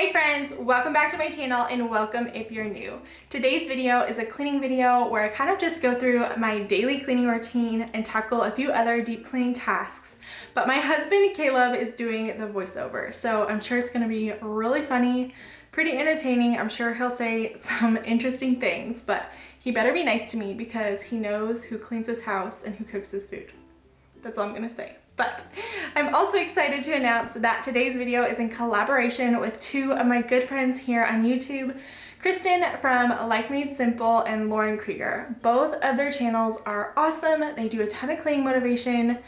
Hi friends, welcome back to my channel and welcome if you're new. Today's video is a cleaning video where I kind of just go through my daily cleaning routine and tackle a few other deep cleaning tasks. But my husband Caleb is doing the voiceover, so I'm sure it's going to be really funny, pretty entertaining. I'm sure he'll say some interesting things, but he better be nice to me because he knows who cleans his house and who cooks his food. That's all I'm going to say. But I'm also excited to announce that today's video is in collaboration with two of my good friends here on YouTube, Kristen from Life Made Simple and Lauren Krieger. Both of their channels are awesome. They do a ton of cleaning motivation,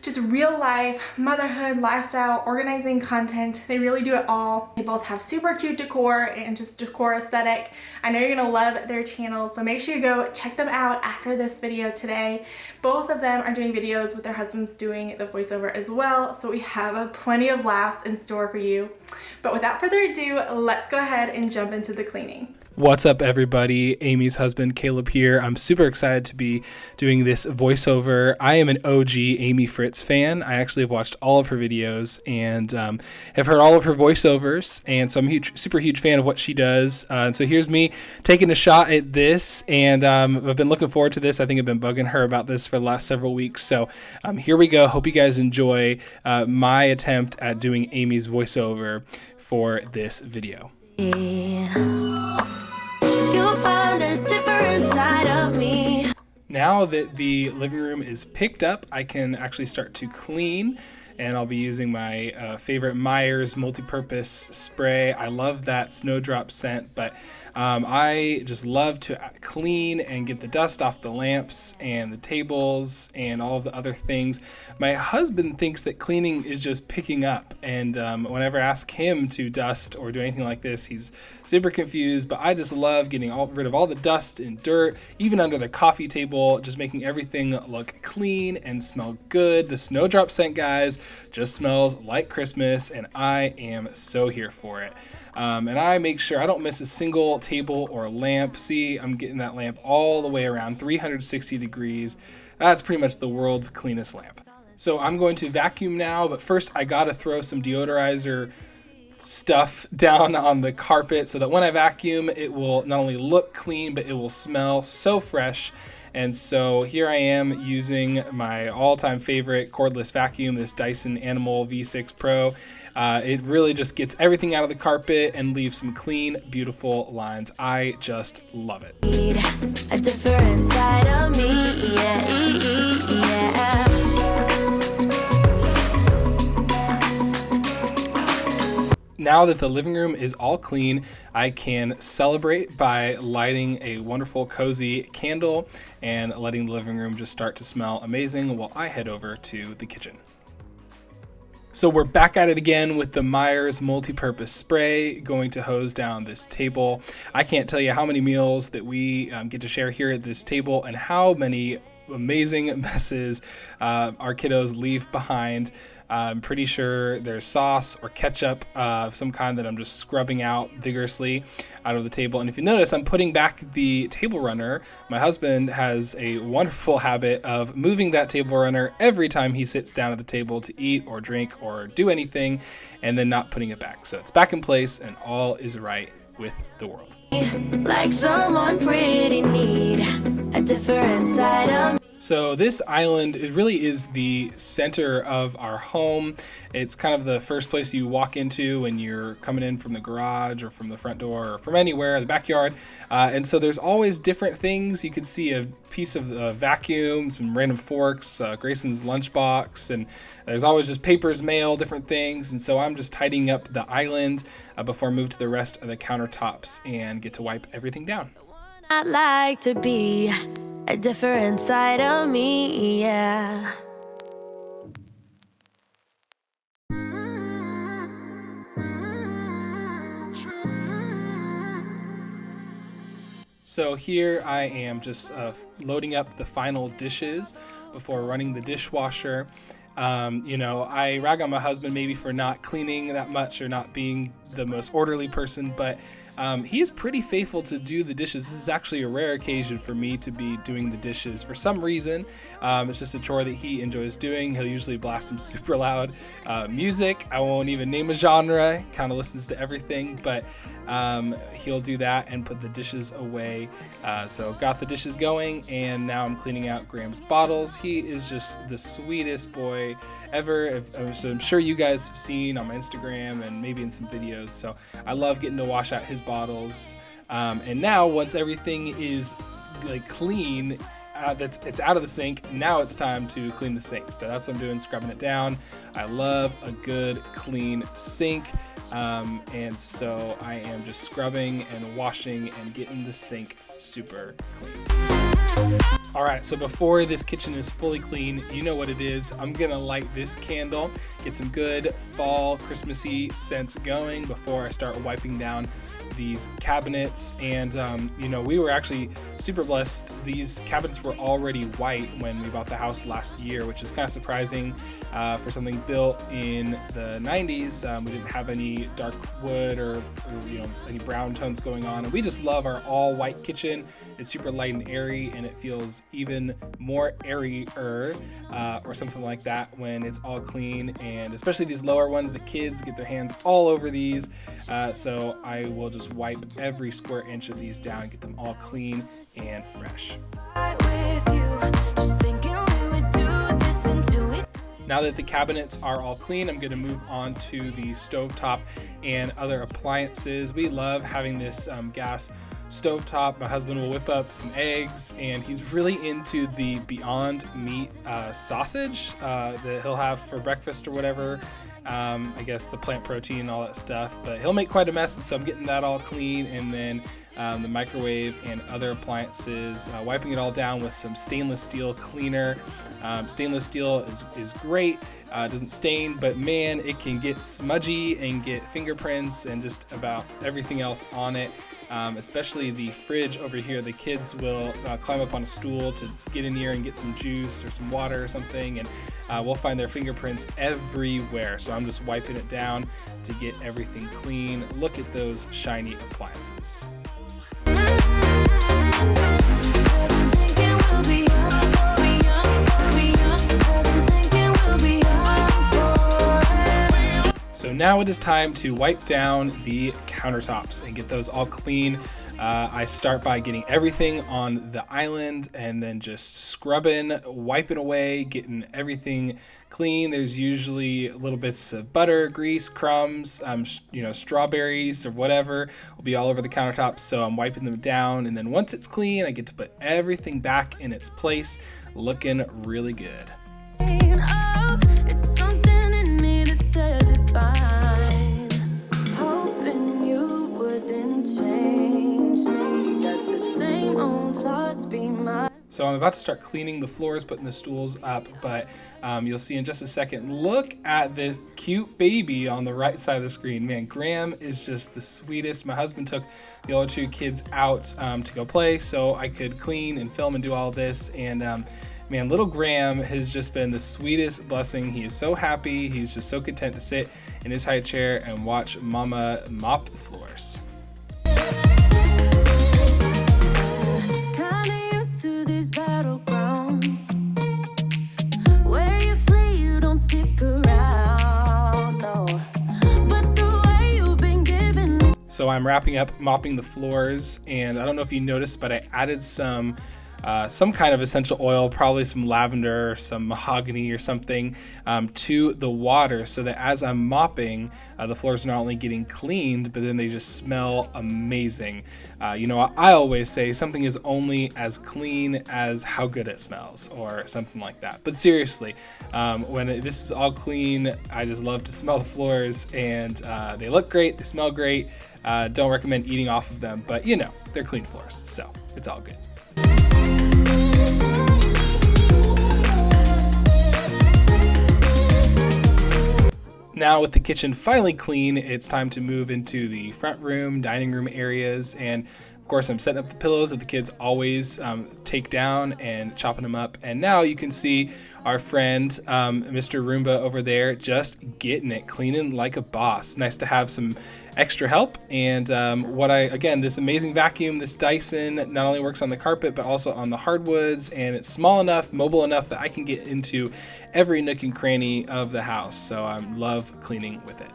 just real life, motherhood, lifestyle, organizing content. They really do it all. They both have super cute decor and just decor aesthetic. I know you're gonna love their channels, so make sure you go check them out after this video today. Both of them are doing videos with their husbands doing the voiceover as well, so we have plenty of laughs in store for you. But without further ado, let's go ahead and jump into the cleaning. What's up, everybody? Amy's husband, Caleb here. I'm super excited to be doing this voiceover. I am an OG Amy Fritz fan. I actually have watched all of her videos and have heard all of her voiceovers, and so I'm a super huge fan of what she does. And so here's me taking a shot at this, and I've been looking forward to this. I think I've been bugging her about this for the last several weeks, so here we go. Hope you guys enjoy my attempt at doing Amy's voiceover for this video. Now that the living room is picked up, I can actually start to clean, and I'll be using my favorite Myers multi-purpose spray. I love that snowdrop scent, but I just love to clean and get the dust off the lamps and the tables and all of the other things. My husband thinks that cleaning is just picking up, and whenever I ask him to dust or do anything like this, he's super confused. But I just love getting rid of all the dust and dirt, even under the coffee table, just making everything look clean and smell good. The snowdrop scent, guys, just smells like Christmas, and I am so here for it. And I make sure I don't miss a single table or lamp. See, I'm getting that lamp all the way around 360 degrees. That's pretty much the world's cleanest lamp. So I'm going to vacuum now, but first I gotta throw some deodorizer stuff down on the carpet so that when I vacuum, it will not only look clean, but it will smell so fresh. And so here I am using my all-time favorite cordless vacuum, this Dyson Animal V6 Pro. It really just gets everything out of the carpet and leaves some clean, beautiful lines. I just love it. A different side of me, yeah. Now that the living room is all clean, I can celebrate by lighting a wonderful, cozy candle and letting the living room just start to smell amazing while I head over to the kitchen. So we're back at it again with the Myers multi-purpose spray, going to hose down this table. I can't tell you how many meals that we get to share here at this table and how many amazing messes our kiddos leave behind. I'm pretty sure there's sauce or ketchup of some kind that I'm just scrubbing out vigorously out of the table. And if you notice, I'm putting back the table runner. My husband has a wonderful habit of moving that table runner every time he sits down at the table to eat or drink or do anything, and then not putting it back. So it's back in place and all is right with the world. Like someone pretty need a different side of. So this island, it really is the center of our home. It's kind of the first place you walk into when you're coming in from the garage or from the front door or from anywhere, the backyard. And so there's always different things. You could see a piece of vacuum, some random forks, Grayson's lunchbox, and there's always just papers, mail, different things. And so I'm just tidying up the island before I move to the rest of the countertops and get to wipe everything down. I'd like to be a different side of me, yeah. So here I am just loading up the final dishes before running the dishwasher. I rag on my husband maybe for not cleaning that much or not being the most orderly person, but he is pretty faithful to do the dishes. This is actually a rare occasion for me to be doing the dishes for some reason. It's just a chore that he enjoys doing. He'll usually blast some super loud music. I won't even name a genre, kind of listens to everything, but he'll do that and put the dishes away. So got the dishes going, and now I'm cleaning out Graham's bottles. He is just the sweetest boy ever. So I'm sure you guys have seen on my Instagram and maybe in some videos. So I love getting to wash out his bottles. And now once everything is like clean, it's out of the sink, now it's time to clean the sink. So that's what I'm doing, scrubbing it down. I love a good clean sink. And so I am just scrubbing and washing and getting the sink super clean. All right, so before this kitchen is fully clean, you know what it is. I'm gonna light this candle, get some good fall Christmassy scents going before I start wiping down these cabinets. And we were actually super blessed. These cabinets were already white when we bought the house last year, which is kind of surprising for something built in the 90s. We didn't have any dark wood or any brown tones going on, and we just love our all white kitchen. It's super light and airy, and it feels even more airier or something like that when it's all clean. And especially these lower ones, the kids get their hands all over these, so I will just wipe every square inch of these down, get them all clean and fresh. Now that the cabinets are all clean, I'm going to move on to the stovetop and other appliances. We love having this gas stovetop. My husband will whip up some eggs, and he's really into the Beyond Meat sausage that he'll have for breakfast or whatever. I guess the plant protein and all that stuff, but he'll make quite a mess, and so I'm getting that all clean, and then the microwave and other appliances, wiping it all down with some stainless steel cleaner. Stainless steel is great, it doesn't stain, but man, it can get smudgy and get fingerprints and just about everything else on it. Especially the fridge over here. The kids will climb up on a stool to get in here and get some juice or some water or something, and we'll find their fingerprints everywhere. So I'm just wiping it down to get everything clean. Look at those shiny appliances. So now it is time to wipe down the countertops and get those all clean. I start by getting everything on the island and then just scrubbing, wiping away, getting everything clean. There's usually little bits of butter, grease, crumbs, strawberries or whatever will be all over the countertops. So I'm wiping them down, and then once it's clean, I get to put everything back in its place, looking really good. So I'm about to start cleaning the floors, putting the stools up, but you'll see in just a second. Look at this cute baby on the right side of the screen. Man, Graham is just the sweetest. My husband took the other two kids out to go play so I could clean and film and do all this, and man, little Graham has just been the sweetest blessing. He is so happy. He's just so content to sit in his high chair and watch Mama mop the floors. So I'm wrapping up mopping the floors, and I don't know if you noticed, but I added some kind of essential oil, probably some lavender or some mahogany or something, to the water, so that as I'm mopping, the floors are not only getting cleaned, but then they just smell amazing. I always say something is only as clean as how good it smells, or something like that. But seriously, when this is all clean, I just love to smell the floors, and they look great, they smell great. Don't recommend eating off of them, but they're clean floors, so it's all good. Now with the kitchen finally clean, it's time to move into the front room, dining room areas, and Of course, I'm setting up the pillows that the kids always take down and chopping them up. And now you can see our friend, Mr. Roomba over there, just getting it, cleaning like a boss. Nice to have some extra help. And again, this amazing vacuum, this Dyson, not only works on the carpet, but also on the hardwoods. And it's small enough, mobile enough that I can get into every nook and cranny of the house. So I love cleaning with it.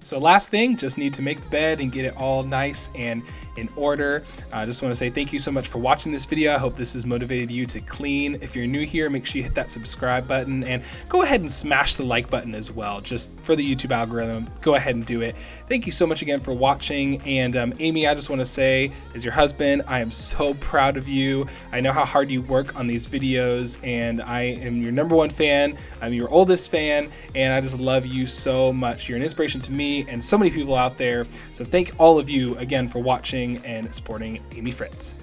So last thing, just need to make the bed and get it all nice and in order. I just want to say thank you so much for watching this video. I hope this has motivated you to clean. If you're new here, make sure you hit that subscribe button and go ahead and smash the like button as well, just for the YouTube algorithm. Go ahead and do it. Thank you so much again for watching. And Amy, I just want to say, as your husband, I am so proud of you. I know how hard you work on these videos, and I am your #1 fan. I'm your oldest fan, and I just love you so much. You're an inspiration to me and so many people out there. So thank all of you again for watching and supporting Amy Fritz.